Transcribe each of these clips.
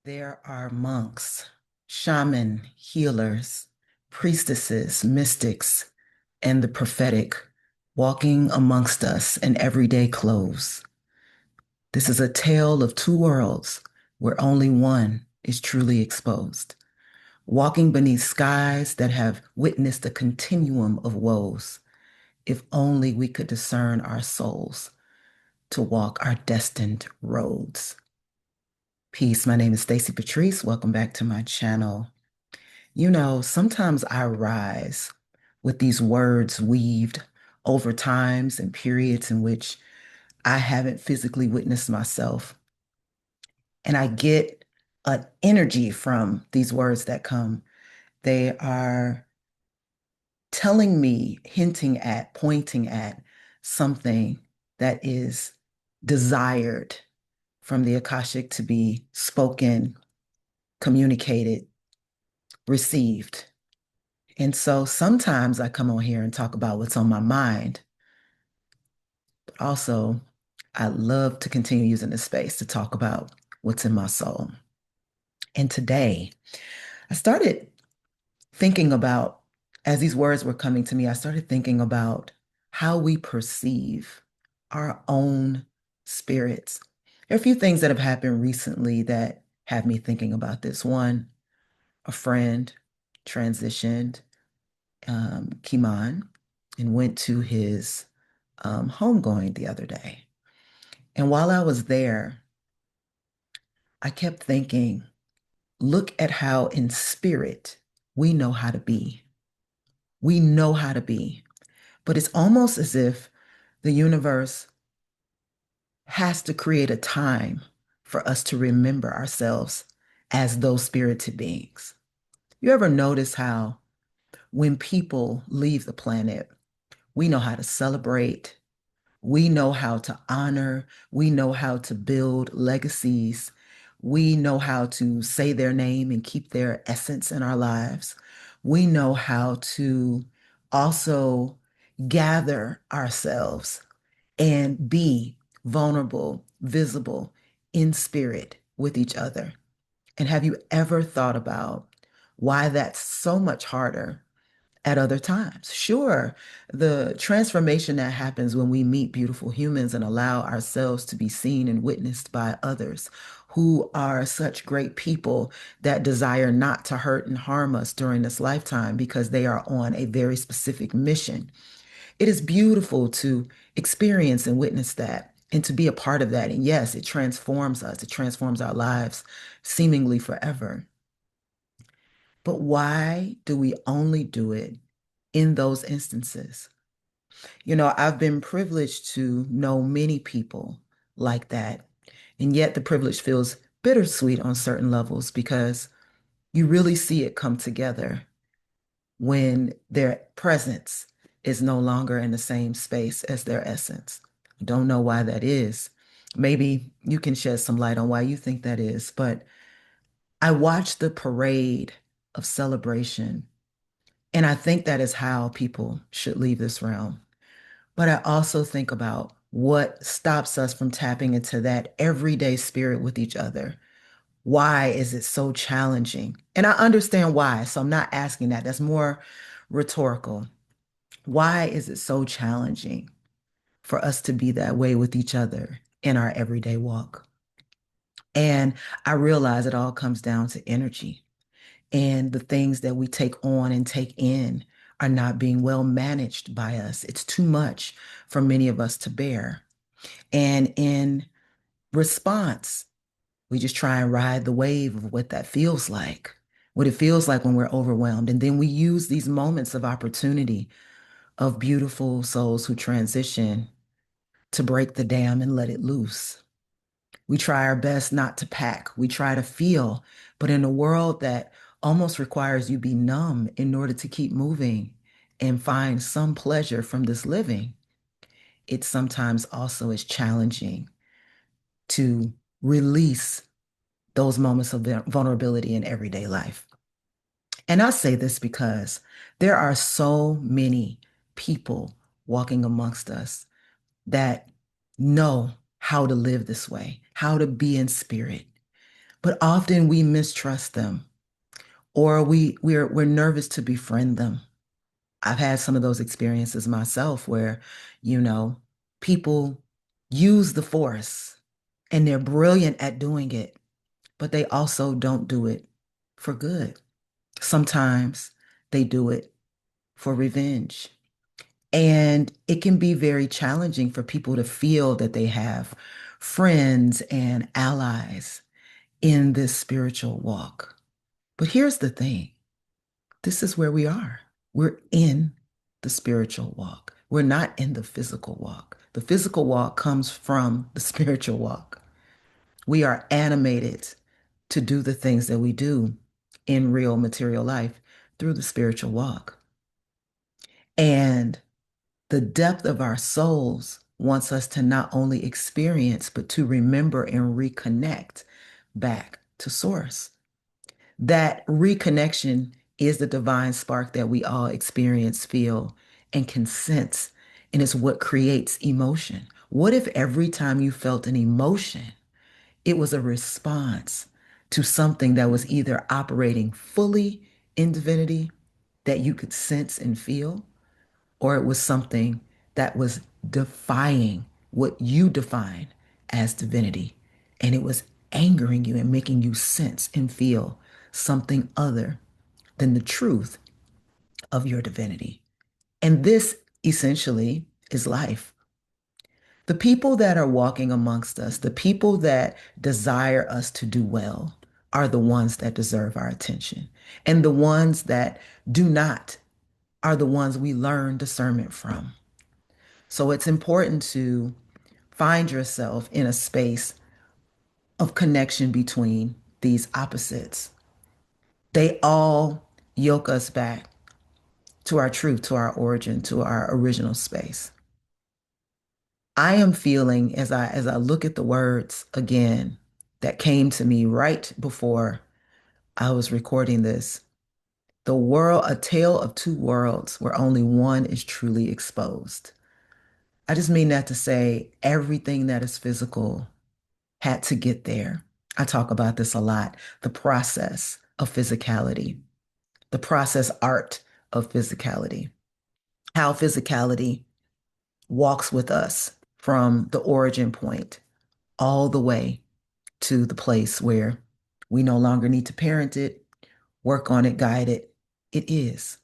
There are monks, shaman, healers, priestesses, mystics, and the prophetic walking amongst us in everyday clothes. This is a tale of two worlds where only one is truly exposed, walking beneath skies that have witnessed a continuum of woes. If only we could discern our souls to walk our destined roads. Peace. My name is Stacy Patrice. Welcome back to my channel. Sometimes I rise with these words weaved over times and periods in which I haven't physically witnessed myself. And I get an energy from these words that come. They are telling me, hinting at, pointing at something that is desired from the Akashic to be spoken, communicated, received. And so sometimes I come on here and talk about what's on my mind, but also I love to continue using this space to talk about what's in my soul. And today I started thinking about, as these words were coming to me, I started thinking about how we perceive our own spirits. There are a few things that have happened recently that have me thinking about this. One, a friend transitioned, Kiman, and went to his homegoing the other day. And while I was there, I kept thinking, look at how in spirit we know how to be. We know how to be. But it's almost as if the universe has to create a time for us to remember ourselves as those spirited beings. You ever notice how when people leave the planet, we know how to celebrate, we know how to honor, we know how to build legacies, we know how to say their name and keep their essence in our lives. We know how to also gather ourselves and be vulnerable, visible in spirit with each other. And have you ever thought about why that's so much harder at other times? Sure, the transformation that happens when we meet beautiful humans and allow ourselves to be seen and witnessed by others who are such great people that desire not to hurt and harm us during this lifetime because they are on a very specific mission. It is beautiful to experience and witness that and to be a part of that. And yes, it transforms us, it transforms our lives seemingly forever. But why do we only do it in those instances? I've been privileged to know many people like that. And yet the privilege feels bittersweet on certain levels because you really see it come together when their presence is no longer in the same space as their essence. I don't know why that is. Maybe you can shed some light on why you think that is, but I watch the parade of celebration, and I think that is how people should leave this realm. But I also think about what stops us from tapping into that everyday spirit with each other. Why is it so challenging? And I understand why, so I'm not asking that. That's more rhetorical. Why is it so challenging for us to be that way with each other in our everyday walk? And I realize it all comes down to energy, and the things that we take on and take in are not being well managed by us. It's too much for many of us to bear. And in response, we just try and ride the wave of what that feels like, what it feels like when we're overwhelmed. And then we use these moments of opportunity of beautiful souls who transition to break the dam and let it loose. We try our best not to pack. We try to feel, but in a world that almost requires you be numb in order to keep moving and find some pleasure from this living, it sometimes also is challenging to release those moments of vulnerability in everyday life. And I say this because there are so many people walking amongst us that know how to live this way, how to be in spirit. but often we mistrust them or we're nervous to befriend them. I've had some of those experiences myself where, you know, people use the force and they're brilliant at doing it, but they also don't do it for good. Sometimes they do it for revenge. And it can be very challenging for people to feel that they have friends and allies in this spiritual walk. But here's the thing, this is where we are. We're in the spiritual walk. We're not in the physical walk. The physical walk comes from the spiritual walk. We are animated to do the things that we do in real material life through the spiritual walk. And the depth of our souls wants us to not only experience, but to remember and reconnect back to source. That reconnection is the divine spark that we all experience, feel, and can sense. And it's what creates emotion. What if every time you felt an emotion, it was a response to something that was either operating fully in divinity that you could sense and feel, or it was something that was defying what you define as divinity. And it was angering you and making you sense and feel something other than the truth of your divinity. And this essentially is life. The people that are walking amongst us, the people that desire us to do well, are the ones that deserve our attention. And the ones that do not are the ones we learn discernment from. So it's important to find yourself in a space of connection between these opposites. They all yoke us back to our truth, to our origin, to our original space. I am feeling as I look at the words again that came to me right before I was recording this. The world, a tale of two worlds where only one is truly exposed. I just mean that to say everything that is physical had to get there. I talk about this a lot. The process of physicality, the process art of physicality, how physicality walks with us from the origin point all the way to the place where we no longer need to parent it, work on it, guide it. It is.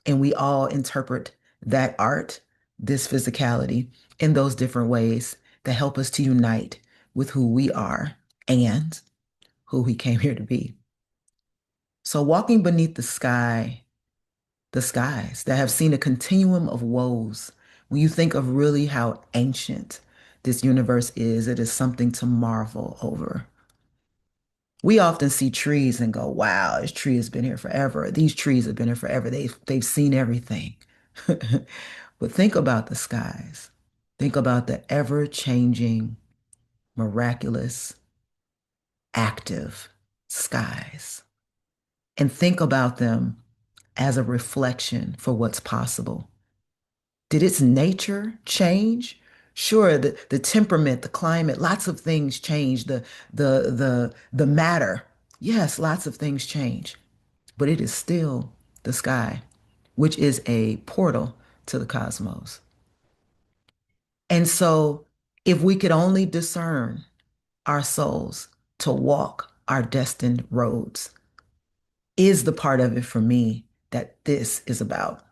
And we all interpret that art, this physicality, in those different ways that help us to unite with who we are and who we came here to be. So walking beneath the skies that have seen a continuum of woes, when you think of really how ancient this universe is, it is something to marvel over. We often see trees and go, wow, this tree has been here forever. These trees have been here forever. They've seen everything. But think about the skies. Think about the ever-changing, miraculous, active skies. And think about them as a reflection for what's possible. Did its nature change? Sure, the temperament, the climate, lots of things change. The matter. Yes, lots of things change. But it is still the sky, which is a portal to the cosmos. And so if we could only discern our souls to walk our destined roads, is the part of it for me that this is about.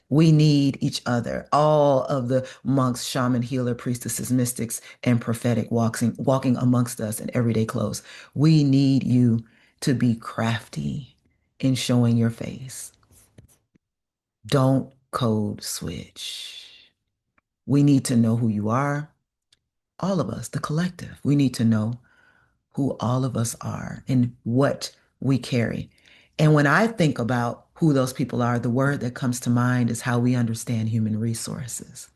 We need each other. All of the monks, shaman, healer, priestesses, mystics, and prophetic walking amongst us in everyday clothes. We need you to be crafty in showing your face. Don't code switch. We need to know who you are. All of us, the collective. We need to know who all of us are and what we carry. And when I think about who those people are, the word that comes to mind is how we understand human resources.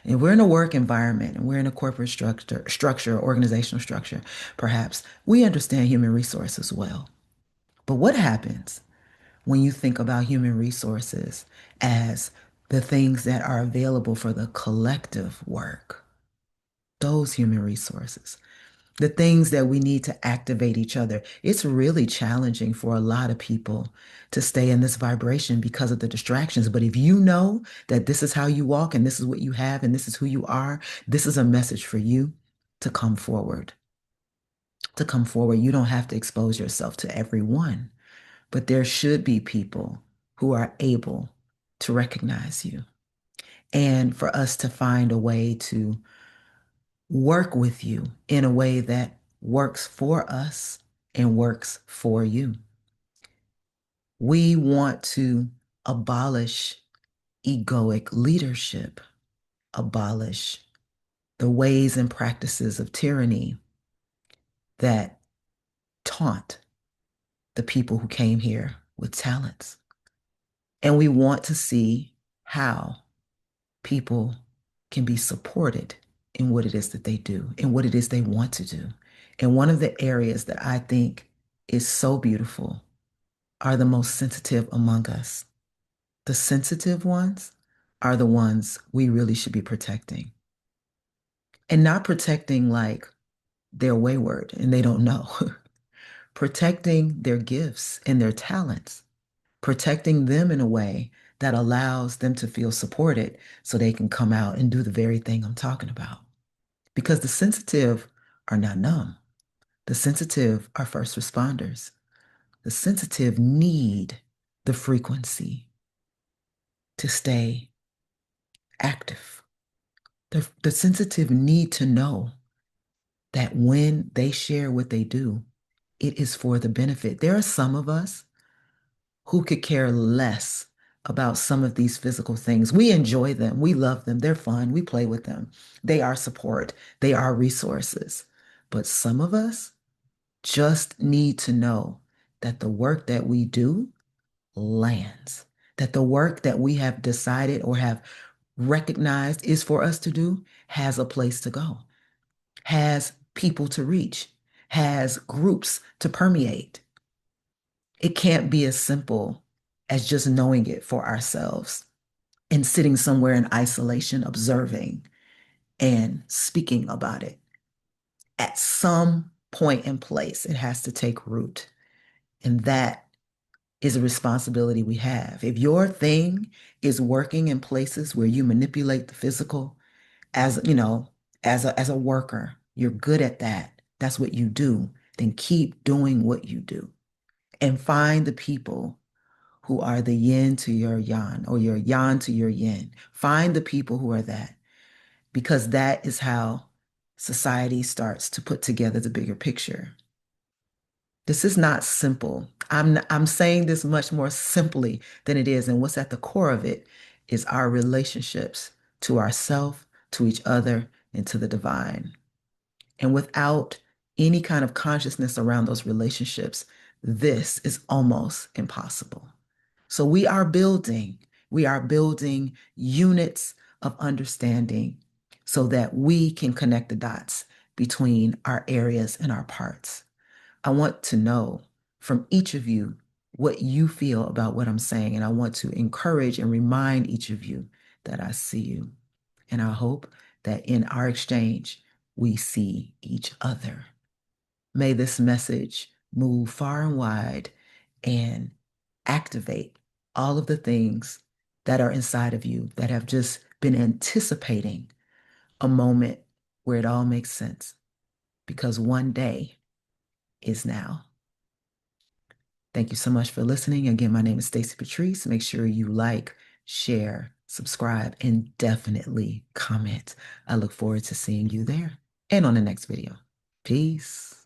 And we're in a work environment and we're in a corporate structure, organizational structure, perhaps. We understand human resources well. But what happens when you think about human resources as the things that are available for the collective work? Those human resources. the things that we need to activate each other. It's really challenging for a lot of people to stay in this vibration because of the distractions. But if you know that this is how you walk and this is what you have and this is who you are, this is a message for you to come forward. To come forward, you don't have to expose yourself to everyone, but there should be people who are able to recognize you and for us to find a way to work with you in a way that works for us and works for you. We want to abolish egoic leadership, abolish the ways and practices of tyranny that taunt the people who came here with talents. And we want to see how people can be supported in what it is that they do and what it is they want to do. And one of the areas that I think is so beautiful are the most sensitive among us. The sensitive ones are the ones we really should be protecting. And not protecting like they're wayward and they don't know. Protecting their gifts and their talents, protecting them in a way that allows them to feel supported so they can come out and do the very thing I'm talking about. Because the sensitive are not numb. The sensitive are first responders. The sensitive need the frequency to stay active. The sensitive need to know that when they share what they do, it is for the benefit. There are some of us who could care less about some of these physical things. We enjoy them. We love them. They're fun. We play with them. They are support. They are resources. But some of us just need to know that the work that we do lands, that the work that we have decided or have recognized is for us to do has a place to go, has people to reach, has groups to permeate. It can't be as simple as just knowing it for ourselves and sitting somewhere in isolation, observing and speaking about it. At some point in place, it has to take root. And that is a responsibility we have. If your thing is working in places where you manipulate the physical as, as a worker, you're good at that. That's what you do. Then keep doing what you do and find the people who are the yin to your yang or your yang to your yin. Find the people who are that because that is how society starts to put together the bigger picture. This is not simple. I'm saying this much more simply than it is. And what's at the core of it is our relationships to ourself, to each other, and to the divine. And without any kind of consciousness around those relationships, this is almost impossible. So we are building units of understanding so that we can connect the dots between our areas and our parts. I want to know from each of you what you feel about what I'm saying, and I want to encourage and remind each of you that I see you. And I hope that in our exchange, we see each other. May this message move far and wide and activate all of the things that are inside of you that have just been anticipating a moment where it all makes sense. Because one day is now. Thank you so much for listening. Again, my name is Stacy Patrice. Make sure you like, share, subscribe, and definitely comment. I look forward to seeing you there and on the next video. Peace.